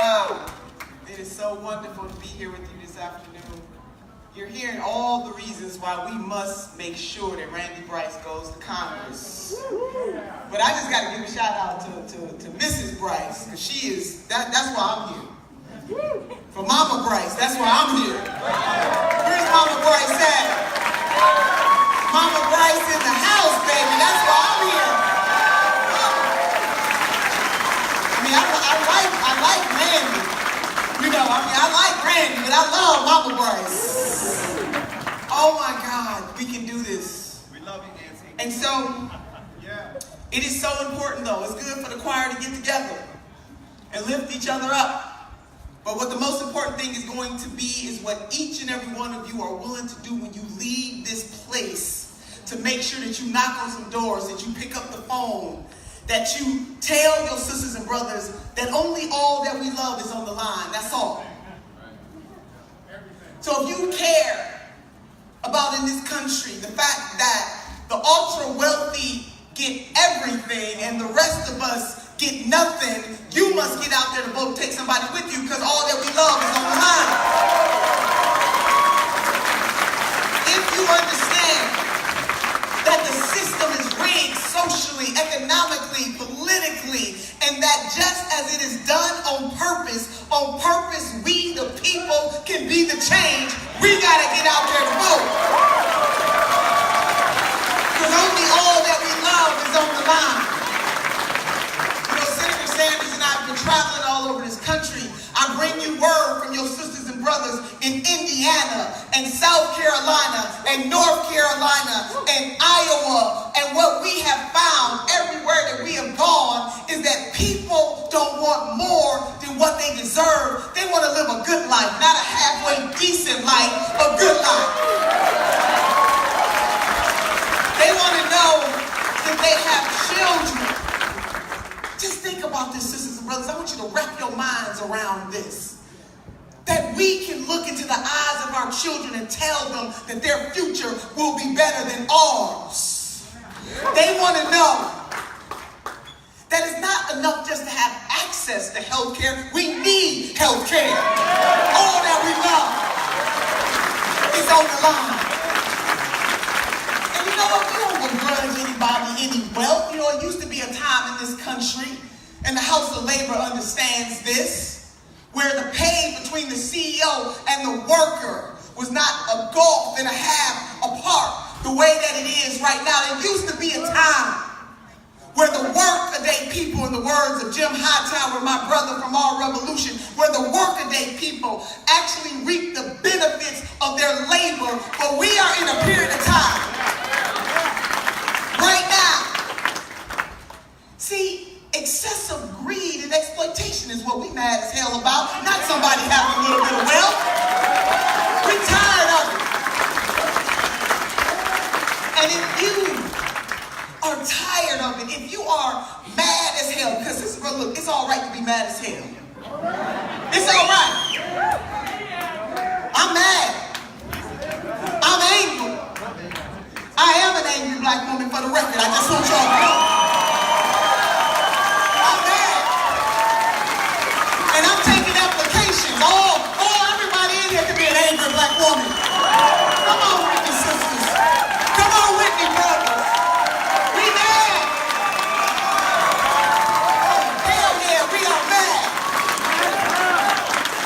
Wow. It is so wonderful to be here with you this afternoon. You're hearing all the reasons why we must make sure that Randy Bryce goes to Congress. But I just got to give a shout out to Mrs. Bryce, because she is, that's why I'm here. For Mama Bryce, that's why I'm here. Where's Mama Bryce at? Mama Bryce in the house, baby, that's why I'm here. I mean, I like Randy. You know, I like Randy, but I love Mama Bryce. Oh my God, we can do this. We love you, Nancy. And so, it is so important though. It's good for the choir to get together and lift each other up. But what the most important thing is going to be is what each and every one of you are willing to do when you leave this place, to make sure that you knock on some doors, that you pick up the phone, that you tell your sisters and brothers that only all that we love is on the line. That's all. So if you care about in this country the fact that the ultra wealthy get everything and the rest of us get nothing, you must get out there to vote. Take somebody with you, because all that we love is on the line. If you understand that the system is rigged socially, economically, politically, and that just as it is done on purpose, we the people can be the change, we gotta get out there to vote. Because only all that we love is on the line. Sanders and I have been traveling all over this country. I bring you word from your sisters and brothers in Indiana and South Carolina and North Carolina and Iowa. And what we have found everywhere that we have gone is that people don't want more than what they deserve. They want to live a good life, not a halfway decent life, a good life. They want to know that they have children. Just think about this, sisters and brothers. I want you to wrap your minds around this. That we can look into the eyes of our children and tell them that their future will be better than ours. They want to know that it's not enough just to have access to health care. We need health care. All that we love is on the line. And you know what? We don't begrudge anybody any wealth. You know, it used to be a time in this country, and the House of Labor understands this, where the pay between the CEO and the worker was not a gulf and a half apart the way that it is right now. There used to be a time where the work-a-day people, in the words of Jim Hightower, my brother from Our Revolution, where the work-a-day people actually reap the benefits of their labor. But we are in a period of time right now. See, excessive greed and exploitation is what we mad as hell about, not somebody having a little bit of wealth. We tired of it. And if you are tired of it, if you are mad as hell, because this, look, it's all right to be mad as hell. It's all right. I'm mad. I'm angry. I am an angry black woman, for the record. I just want y'all to know. I'm mad. And I'm taking applications. Everybody in here can be an angry black woman. Come on with me, sisters. Come on with me, brothers. We mad. Hell yeah, we are mad.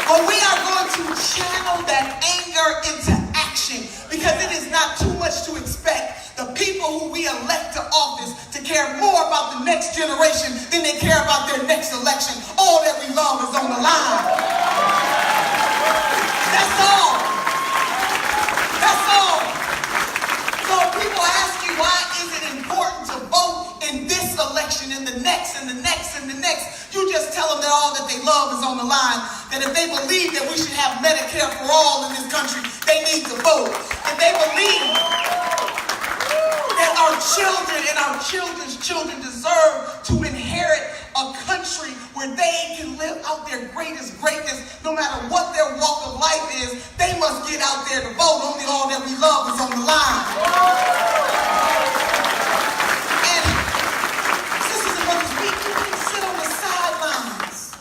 But we are going to channel that anger into action, because it is not too much to expect the people who we elect to office to care more about the next generation than they care about their next election. All that we love is on the line. That's all. That's all. So if people ask you, why is it important to vote in this election and the next and the next and the next, you just tell them that all that they love is on the line. That if they believe that we should have Medicare for all in this country, they need to vote. If they believe that our children and our children's children deserve to inherit a country where they can live out their greatest greatness, no matter what their walk of life is, they must get out there to vote. Only all that we love is on the line. And sisters and brothers, we can sit on the sidelines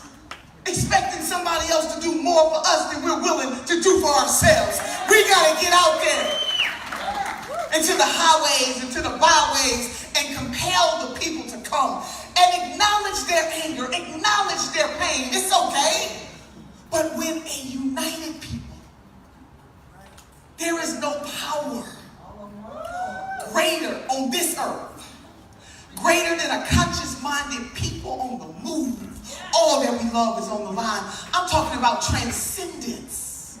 expecting something more for us than we're willing to do for ourselves. We got to get out there into the highways, into the byways, and compel the people to come and acknowledge their anger, acknowledge their pain. It's okay. But when a united people, there is no power greater on this earth, greater than a conscious-minded people on the move. All that we love is on the line. I'm talking about transcendence.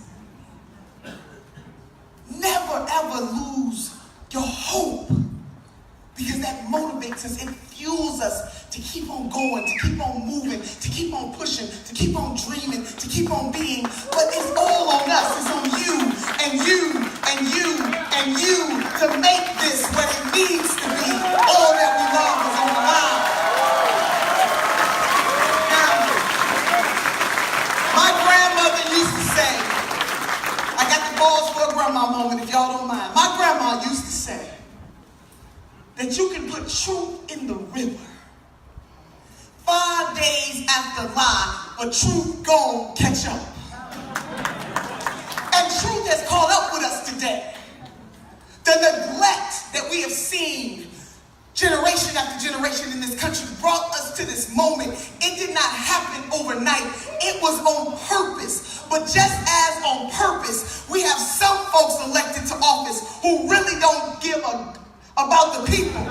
Never ever lose your hope, because that motivates us. It fuels us to keep on going, to keep on moving, to keep on pushing, to keep on dreaming, to keep on being. But it's all on us. It's on you and you and you and you to make this what it needs to be. All that we love is on the line. Now, my grandmother used to say, I got the balls for a grandma moment if y'all don't mind. My grandma used to say that you can put truth in the river 5 days after lie, but truth gon' catch up. And truth has caught up with us today. The neglect that we have seen generation after generation in this country brought us to this moment. It did not happen overnight. It was on purpose. But just as on purpose, we have some folks elected to office who really don't give about the people,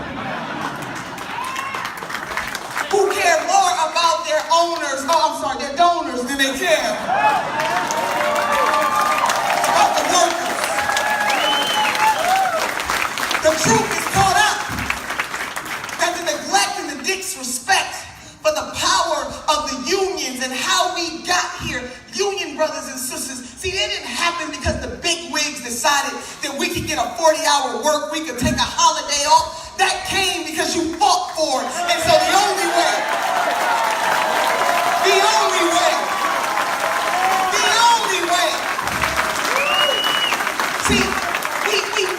who care more about their their donors than they care about the workers. The truth is caught up that the neglect and the disrespect for the power of the unions and how we got here, union brothers and sisters, see, it didn't happen because the big wigs decided that we could get a 40-hour work, we could take a holiday off. That came because you fought for it. And so the only way, see,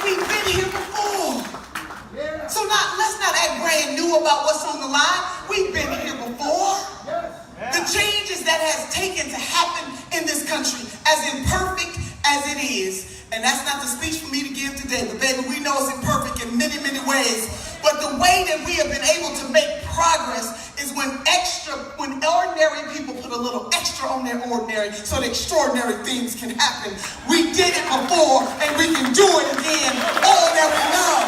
we've been here before. So let's not act brand new about what's on the line. We've been here before. The changes that has taken to happen in this country, as imperfect as it is, and that's not the speech for me to give today, but baby, we know it's imperfect in many, many ways. But the way that we have been able to make progress is when ordinary people put a little extra on their ordinary so that extraordinary things can happen. We did it before and we can do it again. All that we love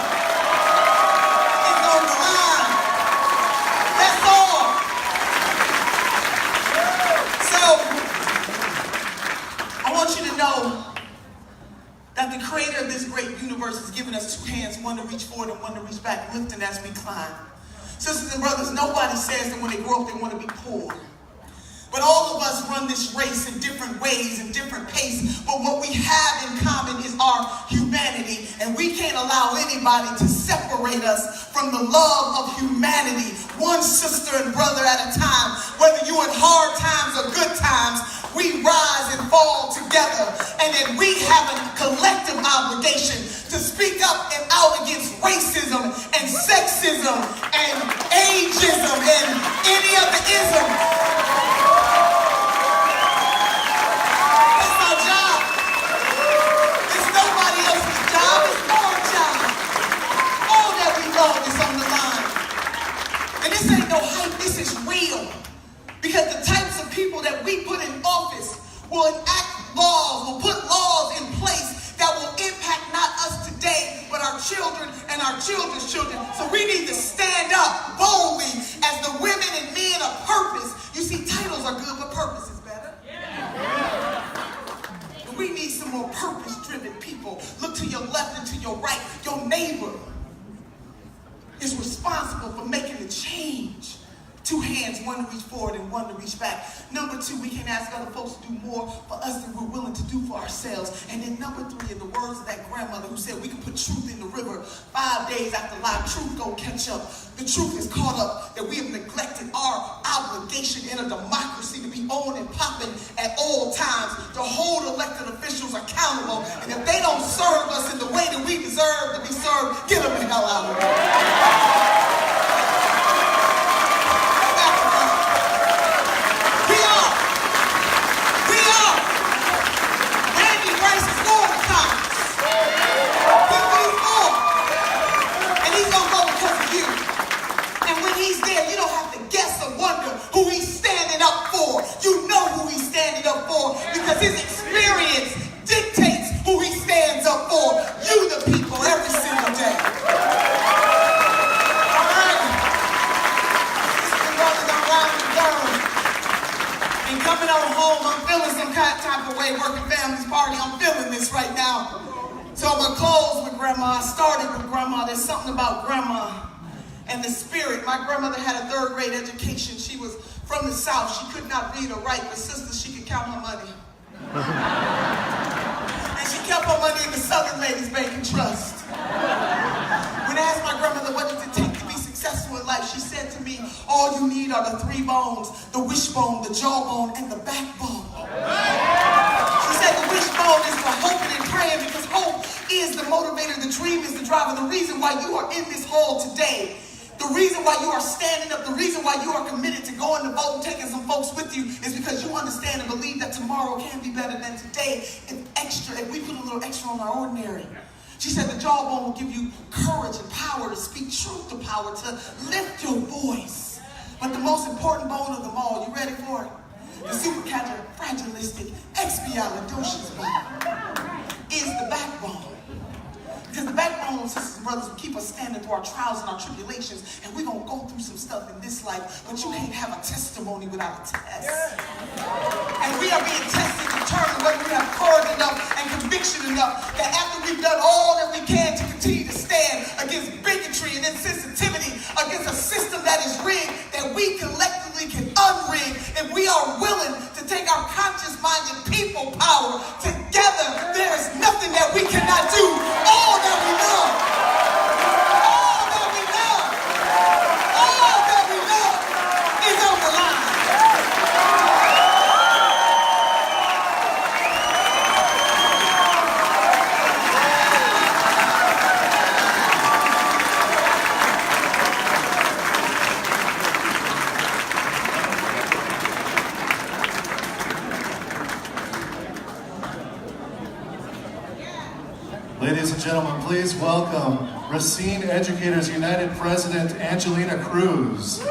is on the line. That's all. So, I want you to know that the creator of this great universe has given us two hands, one to reach forward and one to reach back, lifting as we climb. Sisters and brothers, nobody says that when they grow up they want to be poor. But all of us run this race in different ways, in different pace. But what we have in common is our humanity. And we can't allow anybody to separate us from the love of humanity. One sister and brother at a time. Whether you're in hard times or good times, we rise and fall together. And then we have a collective obligation to speak up and out against racism and sexism and ageism and any other ism. It's our job. It's nobody else's job. It's our job. All that we love is on the line. And this ain't no hype. This is real. Because the types of people that we put in office will enact laws, will put laws in place that will impact not us today, but our children and our children's children. So we need to stand up boldly as the women and men of purpose. You see, titles are good, but purpose is better. And we need some more purpose-driven people. Look to your left and to your right. Your neighbor is responsible for making the change. Two hands, one to reach forward and one to reach back. Number two, we can ask other folks to do more for us than we're willing to do for ourselves. And then number three, in the words of that grandmother who said we can put truth in the river 5 days after lie, truth gonna catch up. The truth is caught up that we have neglected our obligation in a democracy to be on and popping at all times, to hold elected officials accountable. And if they don't serve us in the way that we deserve to be served, get them the hell out of here. We are because his experience dictates who he stands up for. You, the people, every single day. All right. Sisters and brothers, I'm riding the third. And coming on home, I'm feeling some type of way. Working families party, I'm feeling this right now. So I'm going to close with Grandma. I started with Grandma. There's something about Grandma and the spirit. My grandmother had a third grade education. She was from the South. She could not read or write, but sisters, she could count her money. And she kept her money in the Southern Ladies Bank and Trust. When I asked my grandmother what does it take to be successful in life, she said to me, all you need are the three bones, the wishbone, the jawbone, and the backbone. She said the wishbone is for hoping and praying, because hope is the motivator, the dream is the driver, the reason why you are in this hall today. The reason why you are standing up, the reason why you are committed to going to vote and taking some folks with you is because you understand and believe that tomorrow can be better than today if we put a little extra on our ordinary. She said the jawbone will give you courage and power to speak truth to power, to lift your voice. But the most important bone of them all, you ready for it? The supercalifragilistic expialidocious bone is the backbone. Because the backbone, sisters and brothers, will keep us standing through our trials and our tribulations. And we're going to go through some stuff in this life, but you can't have a testimony without a test. And we are being tested to determine whether we have courage enough and conviction enough that after we've done all that we can to continue to stand against bigotry and insensitivity, against a system that is rigged, that we collectively can unrig if we are willing to take our conscious-minded people power together. There is nothing that we cannot do. All that we love, all that we love, all that we love is on the line. Ladies and gentlemen, please welcome Racine Educators United President Angelina Cruz. So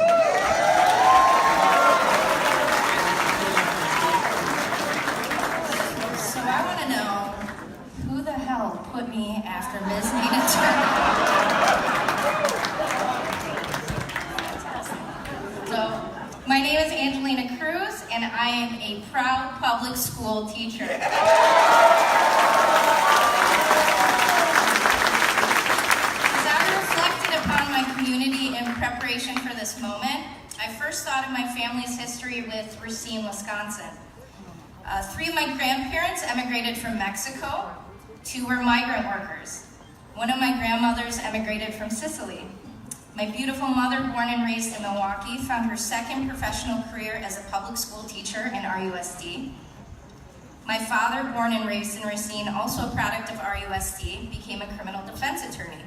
I want to know, who the hell put me after Ms. Nina Turner? So, my name is Angelina Cruz, and I am a proud public school teacher. In preparation for this moment, I first thought of my family's history with Racine, Wisconsin. 3 of my grandparents emigrated from Mexico. 2 were migrant workers. 1 of my grandmothers emigrated from Sicily. My beautiful mother, born and raised in Milwaukee, found her second professional career as a public school teacher in RUSD. My father, born and raised in Racine, also a product of RUSD, became a criminal defense attorney.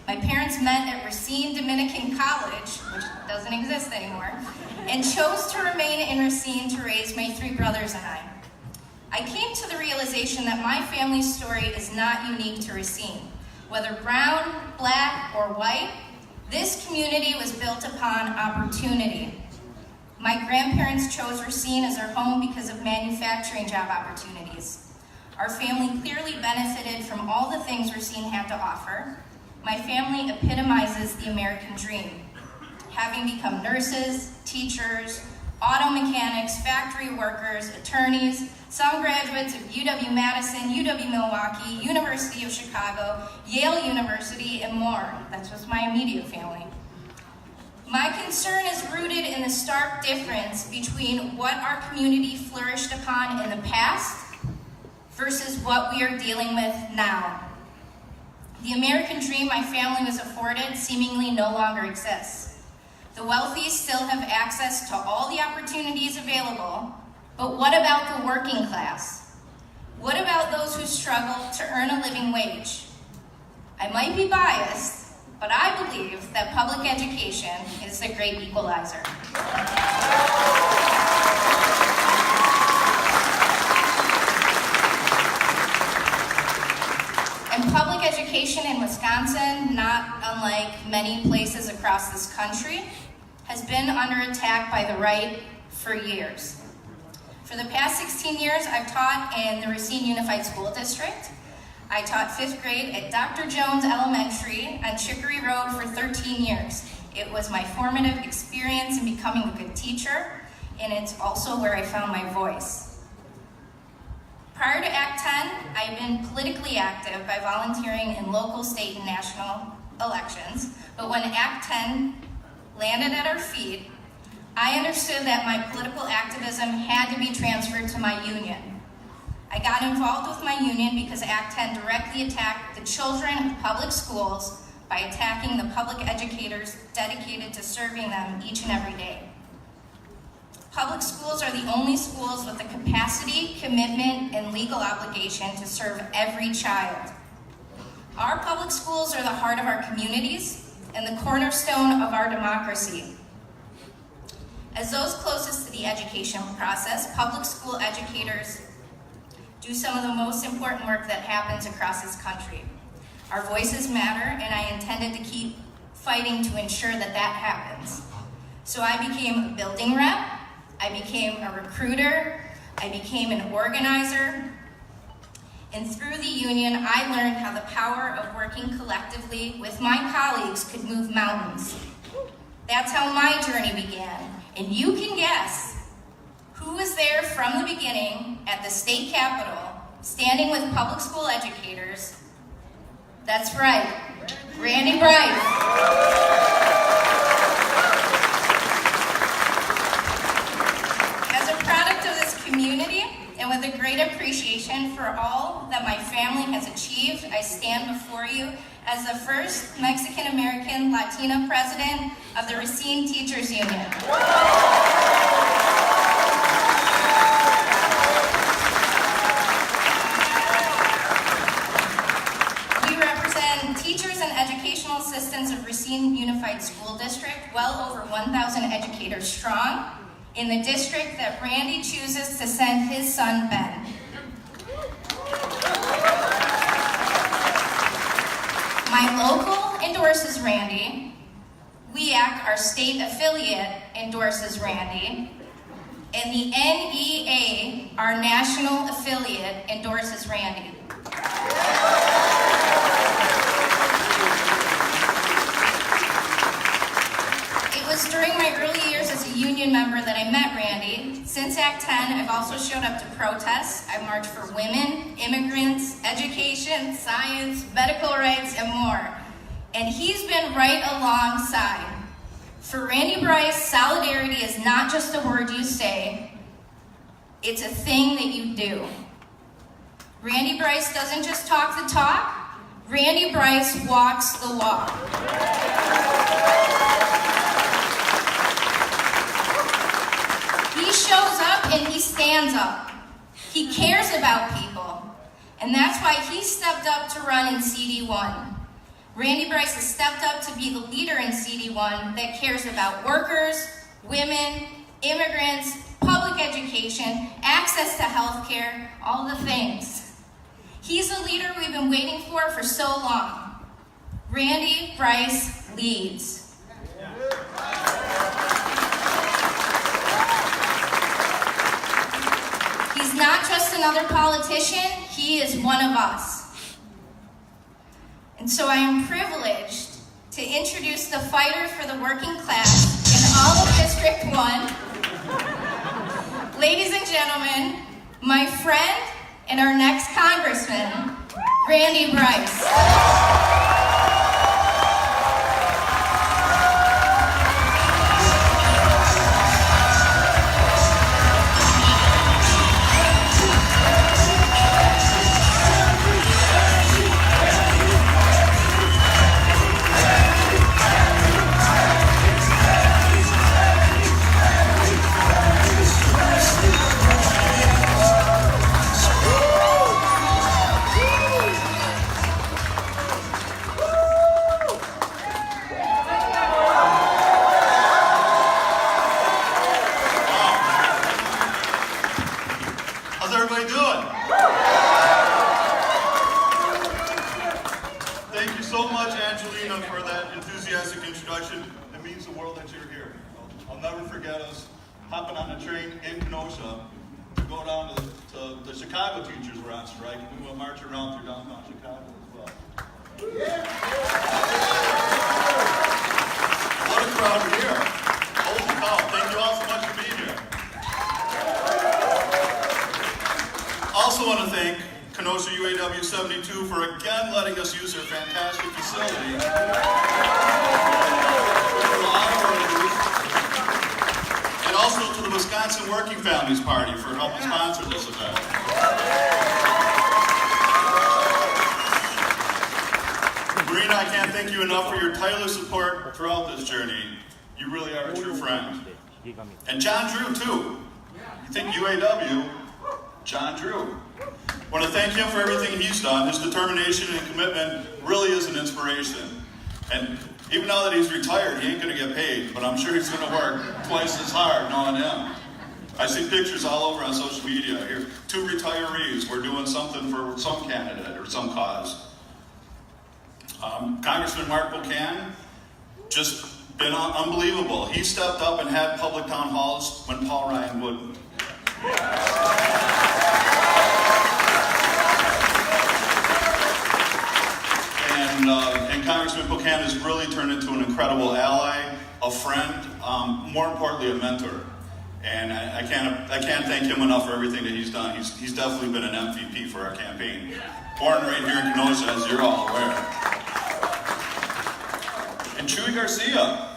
My parents met at Racine Dominican College, which doesn't exist anymore, and chose to remain in Racine to raise my 3 brothers and I. I came to the realization that my family's story is not unique to Racine. Whether brown, black, or white, this community was built upon opportunity. My grandparents chose Racine as their home because of manufacturing job opportunities. Our family clearly benefited from all the things Racine had to offer. My family epitomizes the American dream. Having become nurses, teachers, auto mechanics, factory workers, attorneys, some graduates of UW-Madison, UW-Milwaukee, University of Chicago, Yale University, and more. That's just my immediate family. My concern is rooted in the stark difference between what our community flourished upon in the past versus what we are dealing with now. The American dream my family was afforded seemingly no longer exists. The wealthy still have access to all the opportunities available, but what about the working class? What about those who struggle to earn a living wage? I might be biased, but I believe that public education is the great equalizer. And public education in Wisconsin, not unlike many places across this country, has been under attack by the right for years. For the past 16 years, I've taught in the Racine Unified School District. I taught 5th grade at Dr. Jones Elementary on Chicory Road for 13 years. It was my formative experience in becoming a good teacher, and it's also where I found my voice. Prior to Act 10, I've been politically active by volunteering in local, state, and national elections, but when Act 10 landed at our feet, I understood that my political activism had to be transferred to my union. I got involved with my union because Act 10 directly attacked the children of public schools by attacking the public educators dedicated to serving them each and every day. Public schools are the only schools with the capacity, commitment, and legal obligation to serve every child. Our public schools are the heart of our communities and the cornerstone of our democracy. As those closest to the education process, public school educators do some of the most important work that happens across this country. Our voices matter, and I intended to keep fighting to ensure that that happens. So I became a building rep, I became a recruiter, I became an organizer, and through the union, I learned how the power of working collectively with my colleagues could move mountains. That's how my journey began. And you can guess who was there from the beginning at the state capitol, standing with public school educators. That's right, Randy Bryce. As a product of this community, and with a great appreciation for all that my family has achieved, I stand before you as the first Mexican-American Latina president of the Racine Teachers Union. We represent teachers and educational assistants of Racine Unified School District, well over 1,000 educators strong, in the district that Randy chooses to send his son, Ben. My local endorses Randy, WEAC, our state affiliate, endorses Randy, and the NEA, our national affiliate, endorses Randy. It was during my early years as a union member that I met Randy. Since Act 10, I've also showed up to protests. I've marched for women, immigrants, education, science, medical rights, and more. And he's been right alongside. For Randy Bryce, solidarity is not just a word you say, it's a thing that you do. Randy Bryce doesn't just talk the talk, Randy Bryce walks the walk. He shows up and he stands up. He cares about people. And that's why he stepped up to run in CD1. Randy Bryce has stepped up to be the leader in CD1 that cares about workers, women, immigrants, public education, access to health care, all the things. He's a leader we've been waiting for so long. Randy Bryce leads. He's not just another politician, he is one of us. And so I am privileged to introduce the fighter for the working class in all of District 1. Ladies and gentlemen, my friend and our next congressman, Randy Bryce. I'll never forget us hopping on the train in Kenosha go down to the Chicago teachers were on strike, and we went marching around through downtown Chicago as well. What a crowd here. Holy cow, thank you all so much for being here. Also want to thank Kenosha UAW 72 for again letting us use their fantastic facility. And also to the Wisconsin Working Families Party for helping sponsor this event. Marina, I can't thank you enough for your tireless support throughout this journey. You really are a true friend. And John Drew, too. You think UAW? John Drew. I want to thank him for everything he's done. His determination and commitment really is an inspiration. And even now that he's retired, he ain't going to get paid, but I'm sure he's going to work twice as hard knowing him. I see pictures all over on social media here. 2 retirees were doing something for some candidate or some cause. Congressman Mark Buchanan, just been unbelievable. He stepped up and had public town halls when Paul Ryan wouldn't. And Congressman Buchanan has really turned into an incredible ally, a friend, more importantly, a mentor. And I can't thank him enough for everything that he's done. He's definitely been an MVP for our campaign. Born right here in Kenosha, as you're all aware. And Chuy Garcia.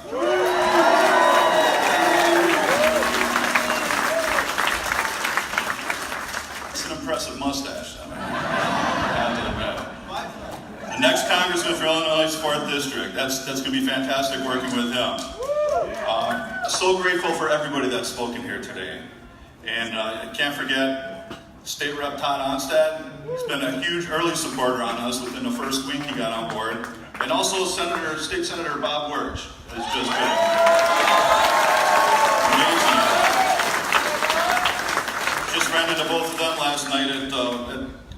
It's an impressive mustache. I have to admit. The next congressman for Illinois' 4th District. That's going to be fantastic working with him. So grateful for everybody that's spoken here today. And I can't forget State Rep Todd Onstad. He's been a huge early supporter on us. Within the first week he got on board. And also State Senator Bob Wirch has just been amazing. Just ran into both of them last night at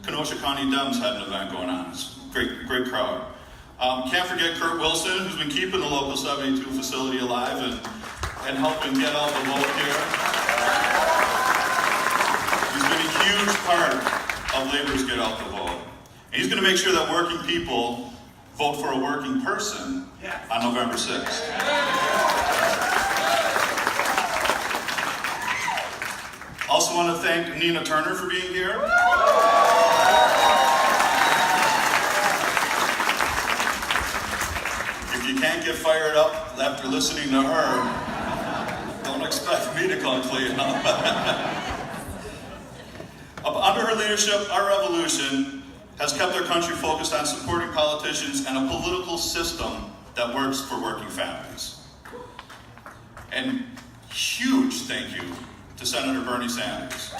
Kenosha County Dems had an event going on. It's a great crowd. Can't forget Kurt Wilson, who's been keeping the local 72 facility alive and helping get out the vote here. He's been a huge part of Labor's Get Out the Vote. And he's going to make sure that working people vote for a working person on November 6th. Also want to thank Nina Turner for being here. If you can't get fired up after listening to her, don't expect me to come clean up. Under her leadership, our revolution has kept our country focused on supporting politicians and a political system that works for working families. And huge thank you to Senator Bernie Sanders.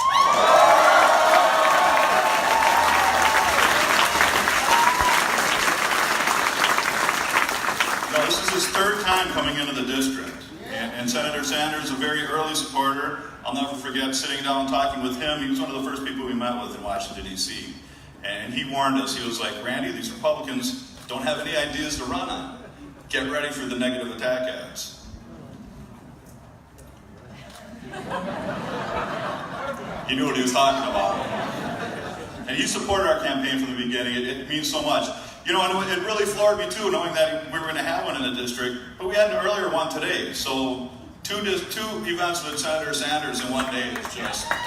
Now, this is his 3rd time coming into the district. And Senator Sanders is a very early supporter. I'll never forget sitting down and talking with him. He was one of the first people we met with in Washington, D.C. And he warned us. He was like, Randy, these Republicans don't have any ideas to run on. Get ready for the negative attack ads. He knew what he was talking about. And he supported our campaign from the beginning. It means so much. You know, and it really floored me too, knowing that we were going to have one in the district, but we had an earlier one today. So two events with Senator Sanders in one day is just amazing.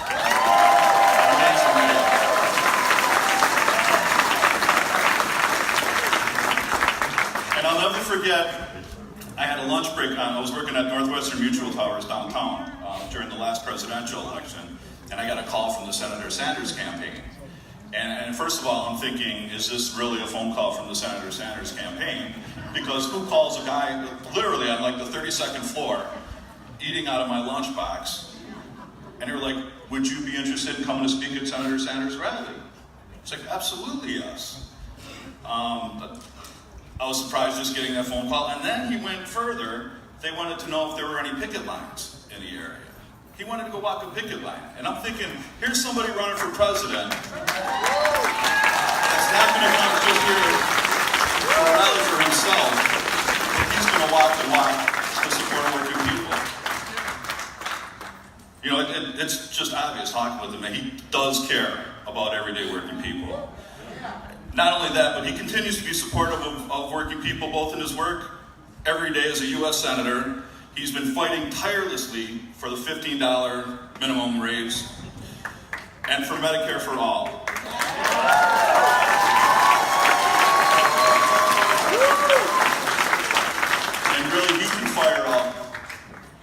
And I'll never forget, I had a lunch break I was working at Northwestern Mutual Towers downtown during the last presidential election, and I got a call from the Senator Sanders campaign. And first of all, I'm thinking, is this really a phone call from the Senator Sanders campaign? Because who calls a guy literally on like the 32nd floor eating out of my lunchbox? And they were like, would you be interested in coming to speak at Senator Sanders' rally? It's like, absolutely yes. But I was surprised just getting that phone call. And then he went further. They wanted to know if there were any picket lines in the area. He wanted to go walk a picket line. And I'm thinking, here's somebody running for president. It's not going to come just here for a rally for himself. But he's going to walk the walk to support working people. You know, it's just obvious talking with him that he does care about everyday working people. Not only that, but he continues to be supportive of working people, both in his work every day as a U.S. Senator. He's been fighting tirelessly for the $15 minimum wage and for Medicare for all. And really, he can fire up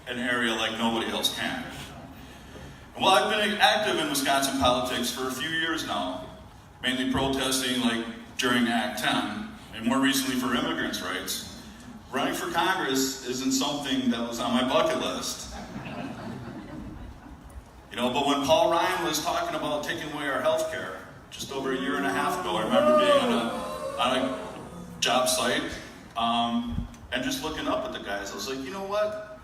an area like nobody else can. Well, I've been active in Wisconsin politics for a few years now, mainly protesting like during Act 10, and more recently for immigrants' rights. Running for Congress isn't something that was on my bucket list. You know, but when Paul Ryan was talking about taking away our health care just over a year and a half ago, I remember being on a job site and just looking up at the guys. I was like, you know what?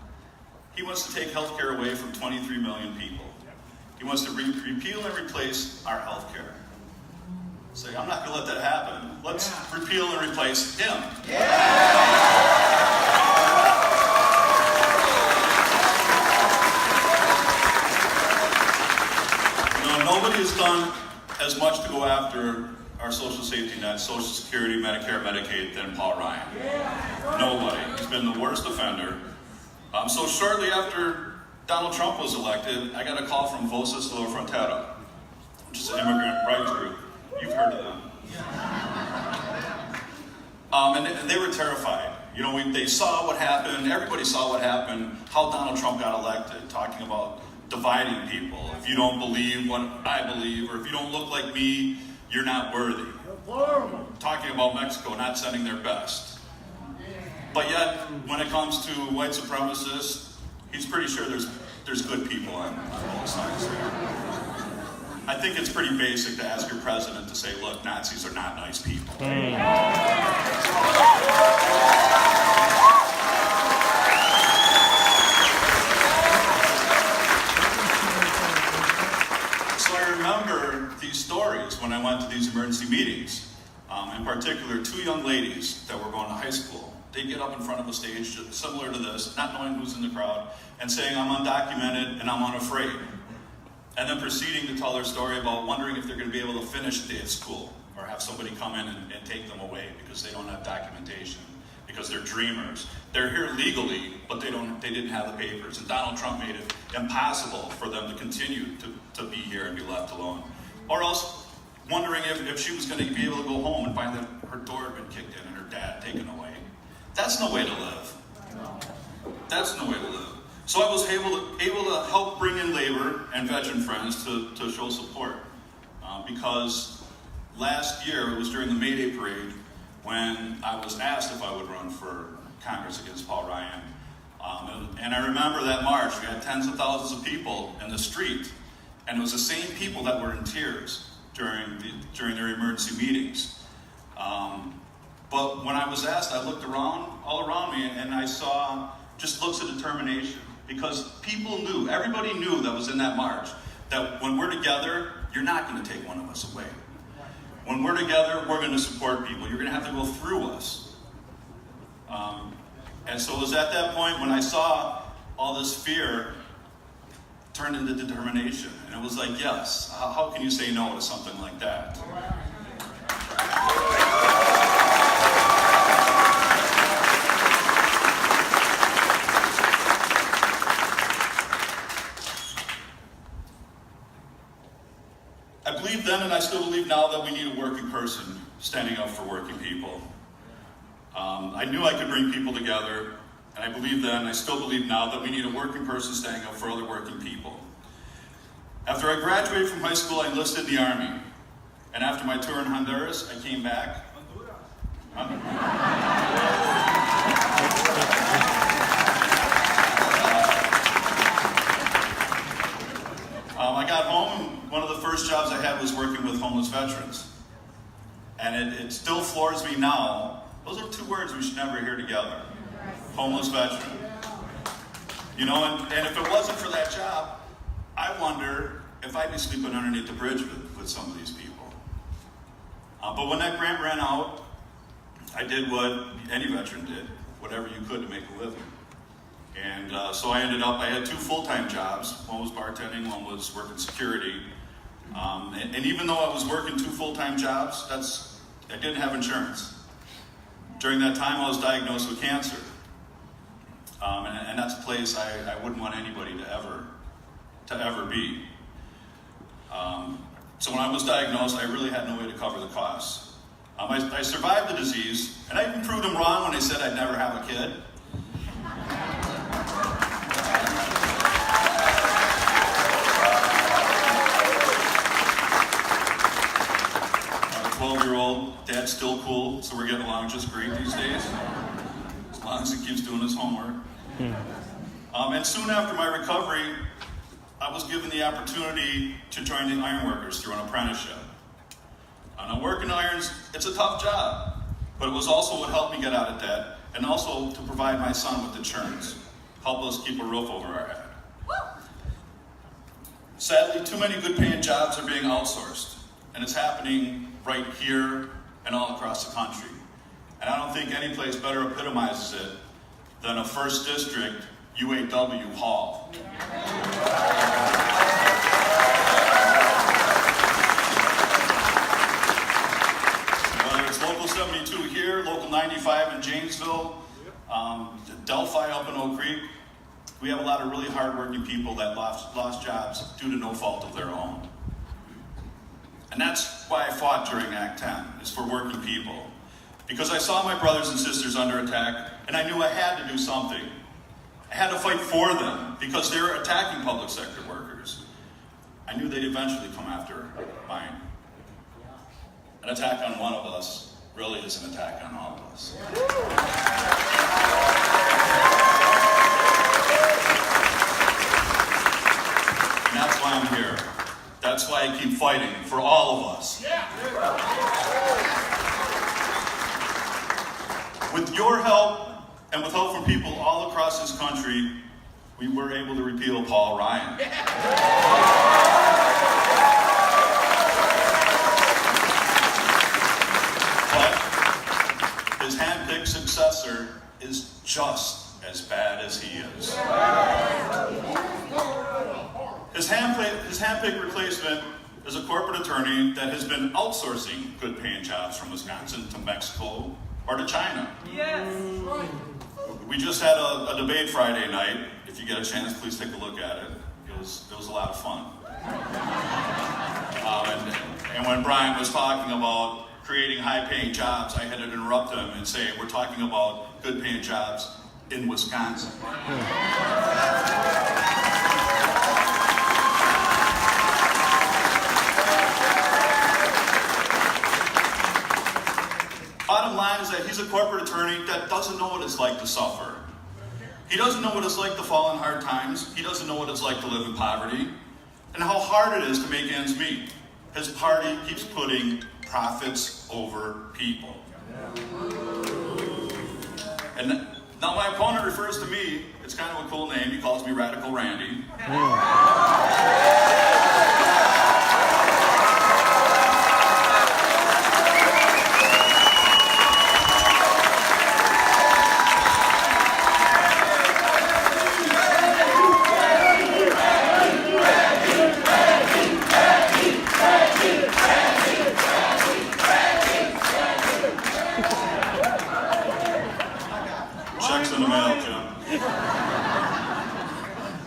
He wants to take health care away from 23 million people. He wants to repeal and replace our health care. Say, I'm not going to let that happen. Let's repeal and replace him. You know, nobody has done as much to go after our social safety net, Social Security, Medicare, Medicaid than Paul Ryan. Nobody. He's been the worst offender. So shortly after Donald Trump was elected, I got a call from Voces de la Frontera, which is an immigrant rights group. You've heard of them. And they were terrified. You know, they saw what happened, everybody saw what happened, how Donald Trump got elected, talking about dividing people. If you don't believe what I believe, or if you don't look like me, you're not worthy. Talking about Mexico not sending their best. But yet, when it comes to white supremacists, he's pretty sure there's good people on both sides there. I think it's pretty basic to ask your president to say, look, Nazis are not nice people. So I remember these stories when I went to these emergency meetings. In particular, two young ladies that were going to high school. They get up in front of a stage similar to this, not knowing who's in the crowd, and saying, I'm undocumented and I'm unafraid. And then proceeding to tell their story about wondering if they're going to be able to finish the day at school or have somebody come in and take them away because they don't have documentation, because they're dreamers. They're here legally, but they didn't have the papers. And Donald Trump made it impossible for them to continue to be here and be left alone. Or else wondering if she was going to be able to go home and find that her door had been kicked in and her dad taken away. That's no way to live. That's no way to live. So I was able to help bring in labor and veteran friends to show support. Because last year, it was during the May Day parade, when I was asked if I would run for Congress against Paul Ryan. And I remember that march. We had tens of thousands of people in the street. And it was the same people that were in tears during their emergency meetings. But when I was asked, I looked all around me, and I saw just looks of determination. Because people knew, everybody knew that was in that march, that when we're together, you're not going to take one of us away. When we're together, we're going to support people. You're going to have to go through us. And so it was at that point when I saw all this fear turn into determination. And it was like, yes, how can you say no to something like that? I believe then, and I still believe now, that we need a working person standing up for working people. I knew I could bring people together, and I believe then, and I still believe now, that we need a working person standing up for other working people. After I graduated from high school, I enlisted in the Army. And after my tour in Honduras, I came back. I got home, and one of the first jobs I had was working with homeless veterans. And it still floors me now. Those are two words we should never hear together. Homeless veteran. You know, and if it wasn't for that job, I wonder if I'd be sleeping underneath the bridge with some of these people. But when that grant ran out, I did what any veteran did, whatever you could to make a living. And so I had 2 full-time jobs. One was bartending, one was working security. And even though I was working 2 full-time jobs, I didn't have insurance. During that time, I was diagnosed with cancer. And that's a place I wouldn't want anybody to ever be. So when I was diagnosed, I really had no way to cover the costs. I survived the disease, and I even proved them wrong when they said I'd never have a kid. A 12-year-old, dad's still cool, so we're getting along just great these days, as long as he keeps doing his homework. And soon after my recovery, I was given the opportunity to join the ironworkers through an apprenticeship. Now, working irons, it's a tough job, but it was also what helped me get out of debt, and also to provide my son with insurance, help us keep a roof over our head. Sadly, too many good-paying jobs are being outsourced, and it's happening right here and all across the country. And I don't think any place better epitomizes it than a 1st District UAW hall. Whether it's Local 72 here, Local 95 in Janesville, Delphi up in Oak Creek, we have a lot of really hardworking people that lost jobs due to no fault of their own. And that's why I fought during Act 10, is for working people. Because I saw my brothers and sisters under attack, and I knew I had to do something. I had to fight for them, because they were attacking public sector workers. I knew they'd eventually come after mine. An attack on one of us really is an attack on all of us. And that's why I'm here. That's why I keep fighting for all of us. With your help, and with help from people all across this country, we were able to repeal Paul Ryan. But his hand-picked successor is just as bad as he is. His hand-picked replacement is a corporate attorney that has been outsourcing good-paying jobs from Wisconsin to Mexico or to China. Yes. We just had a debate Friday night. If you get a chance, please take a look at it. It was a lot of fun. And when Brian was talking about creating high-paying jobs, I had to interrupt him and say, we're talking about good-paying jobs in Wisconsin. Bottom line is that he's a corporate attorney that doesn't know what it's like to suffer. He doesn't know what it's like to fall in hard times. He doesn't know what it's like to live in poverty, and how hard it is to make ends meet. His party keeps putting profits over people. And now my opponent refers to me, it's kind of a cool name, he calls me Radical Randy. Checks in the mail, Jim.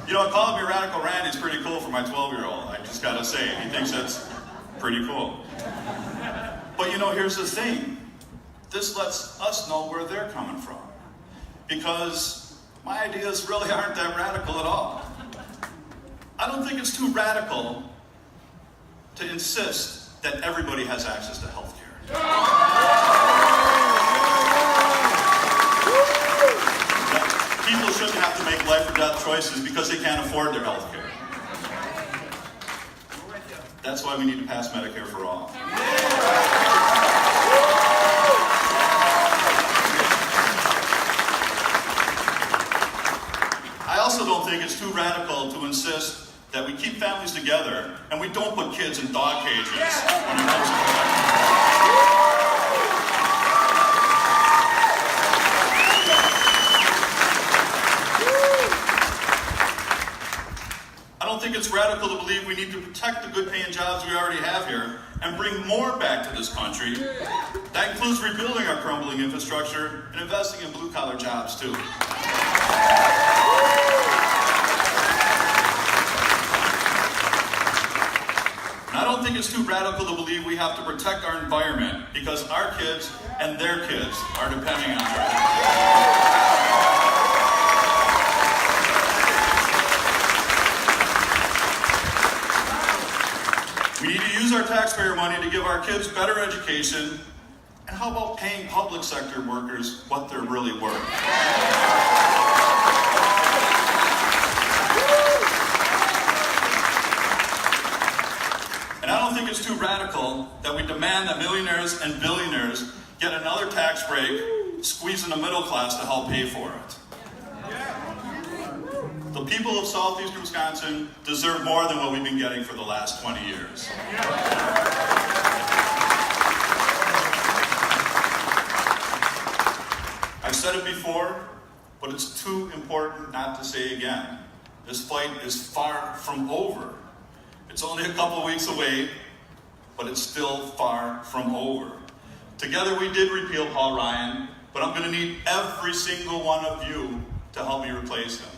You know, calling me Radical Randy is pretty cool for my 12-year-old. I just gotta say, he thinks that's pretty cool. But you know, here's the thing. This lets us know where they're coming from. Because my ideas really aren't that radical at all. I don't think it's too radical to insist that everybody has access to health care. People shouldn't have to make life or death choices because they can't afford their health care. That's why we need to pass Medicare for all. I also don't think it's too radical to insist that we keep families together and we don't put kids in dog cages when it comes to elections. think it's radical to believe we need to protect the good-paying jobs we already have here and bring more back to this country. That includes rebuilding our crumbling infrastructure and investing in blue-collar jobs, too. And I don't think it's too radical to believe we have to protect our environment because our kids and their kids are depending on it. We need to use our taxpayer money to give our kids better education. And how about paying public sector workers what they're really worth? And I don't think it's too radical that we demand that millionaires and billionaires get another tax break, squeezing the middle class to help pay for it. The people of southeastern Wisconsin deserve more than what we've been getting for the last 20 years. I've said it before, but it's too important not to say again. This fight is far from over. It's only a couple weeks away, but it's still far from over. Together we did repeal Paul Ryan, but I'm going to need every single one of you to help me replace him.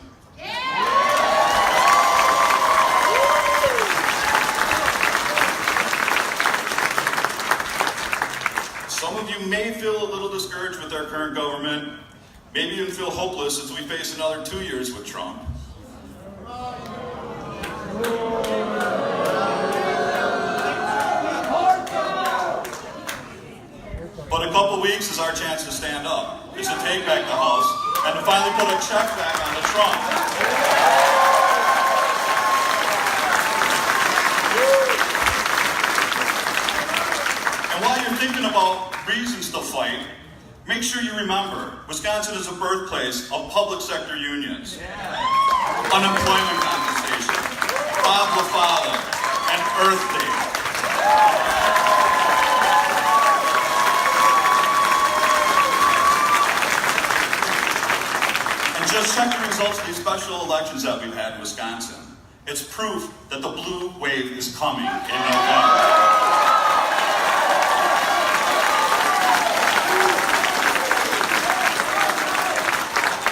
Some of you may feel a little discouraged with our current government, maybe even feel hopeless as we face another 2 years with Trump. But a couple weeks is our chance to stand up, is to take back the House, and to finally put a check back on the Trump. And while you're thinking about reasons to fight, make sure you remember, Wisconsin is a birthplace of public sector unions, unemployment compensation, Bob LaFava, and Earth Day. Just check the results of these special elections that we've had in Wisconsin. It's proof that the blue wave is coming in November.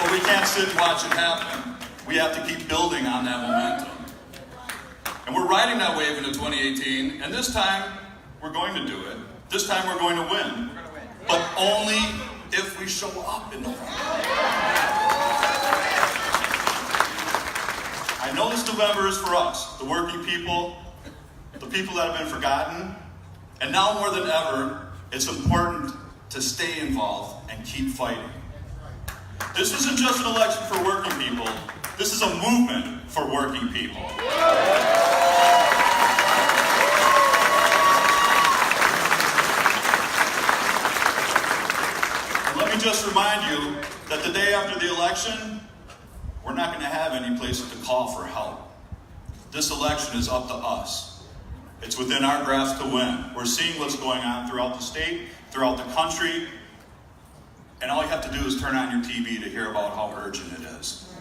But we can't sit and watch it happen. We have to keep building on that momentum. And we're riding that wave into 2018, and this time we're going to do it. This time we're going to win. But only if we show up in November. I know this November is for us, the working people, the people that have been forgotten, and now more than ever, it's important to stay involved and keep fighting. This isn't just an election for working people, this is a movement for working people. And let me just remind you that the day after the election, we're not going to have any place to call for help. This election is up to us. It's within our grasp to win. We're seeing what's going on throughout the state, throughout the country, and all you have to do is turn on your TV to hear about how urgent it is.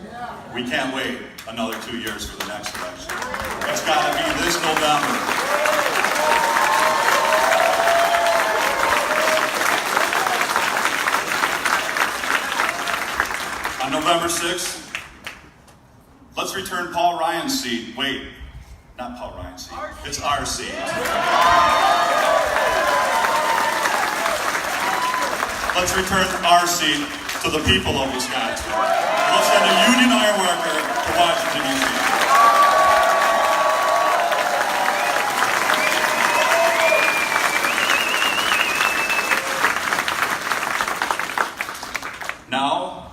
We can't wait another 2 years for the next election. It's got to be this November. On November 6th, let's return Paul Ryan's seat. Wait, not Paul Ryan's seat. It's our seat. Let's return our seat to the people of Wisconsin. Let's send a union iron worker to Washington, D.C. Now,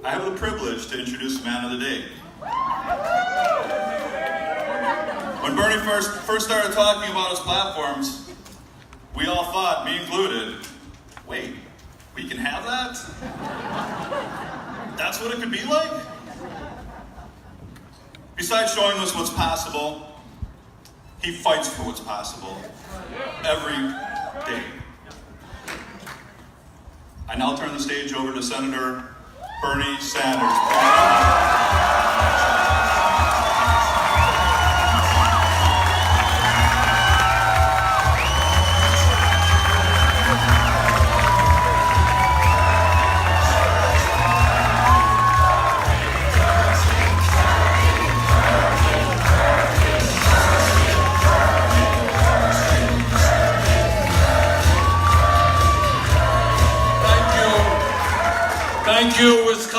I have the privilege to introduce the man of the day. When Bernie first started talking about his platforms, we all thought, me included, wait, we can have that? That's what it could be like? Besides showing us what's possible, he fights for what's possible every day. I now turn the stage over to Senator Bernie Sanders.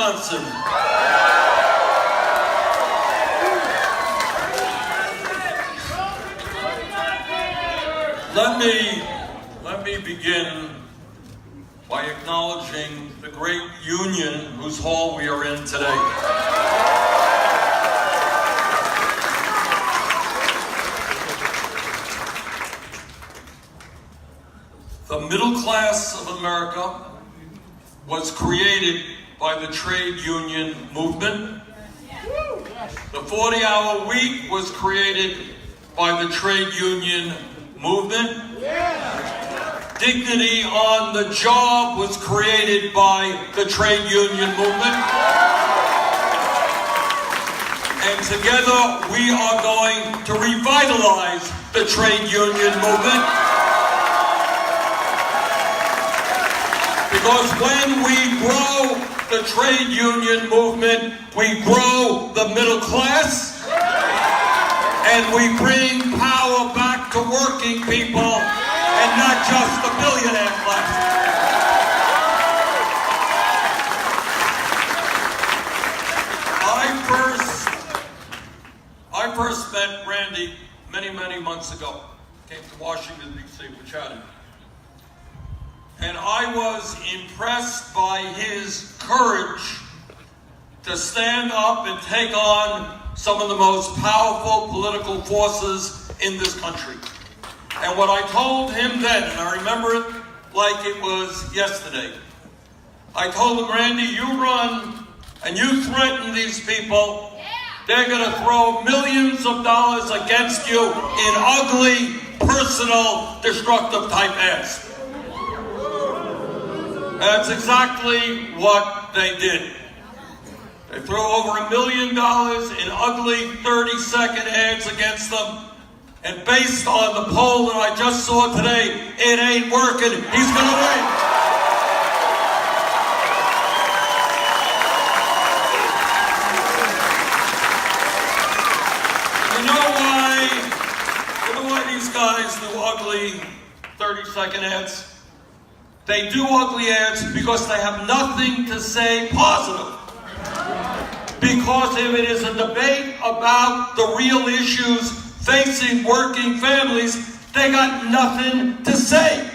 Wisconsin. Let me begin by acknowledging the great union whose hall we are in today. The middle class of America was created by the trade union movement. The 40-hour week was created by the trade union movement. Dignity on the job was created by the trade union movement. And together we are going to revitalize the trade union movement. Because when we grow the trade union movement, we grow the middle class, and we bring power back to working people and not just the billionaire class. I first met Randy many months ago. Came to Washington, D.C. We chatted. And I was impressed by his courage to stand up and take on some of the most powerful political forces in this country. And what I told him then, and I remember it like it was yesterday, I told him, Randy, you run and you threaten these people, they're going to throw millions of dollars against you in ugly, personal, destructive type ads. And that's exactly what they did. They threw over $1 million in ugly 30-second ads against them. And based on the poll that I just saw today, it ain't working. He's going to win. You know why these guys do ugly 30-second ads? They do ugly ads because they have nothing to say positive. Because if it is a debate about the real issues facing working families, they got nothing to say.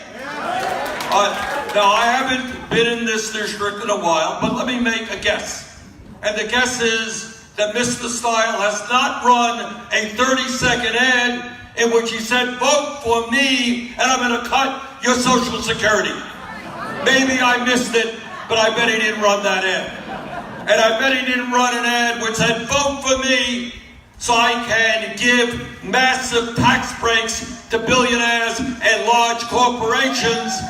Now, I haven't been in this district in a while, but let me make a guess. And the guess is that Mr. Style has not run a 30-second ad in which he said, vote for me, and I'm going to cut your Social Security. Maybe I missed it, but I bet he didn't run that ad. And I bet he didn't run an ad which said, vote for me so I can give massive tax breaks to billionaires and large corporations.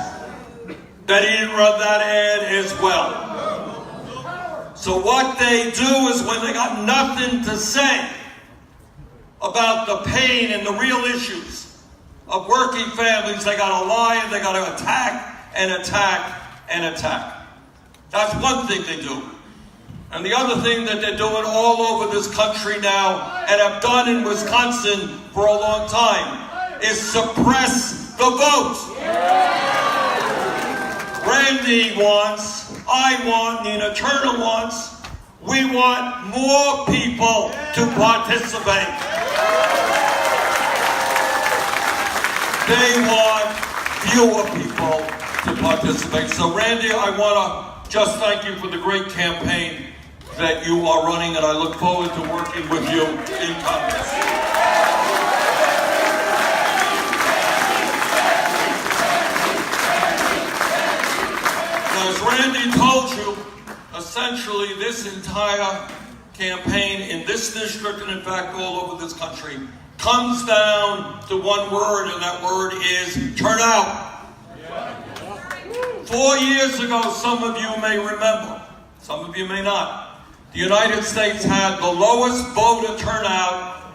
That he didn't run that ad as well. So what they do is when they got nothing to say about the pain and the real issues of working families, they got to lie and they got to attack and attack and attack. That's one thing they do. And the other thing that they're doing all over this country now, and have done in Wisconsin for a long time, is suppress the vote. Randy wants, I want, Nina Turner wants, we want more people to participate. They want fewer people to participate. So Randy, I want to just thank you for the great campaign that you are running, and I look forward to working with you in Congress. Now, as Randy told you, essentially this entire campaign in this district, and in fact all over this country, comes down to one word, and that word is turnout. 4 years ago, some of you may remember, some of you may not, the United States had the lowest voter turnout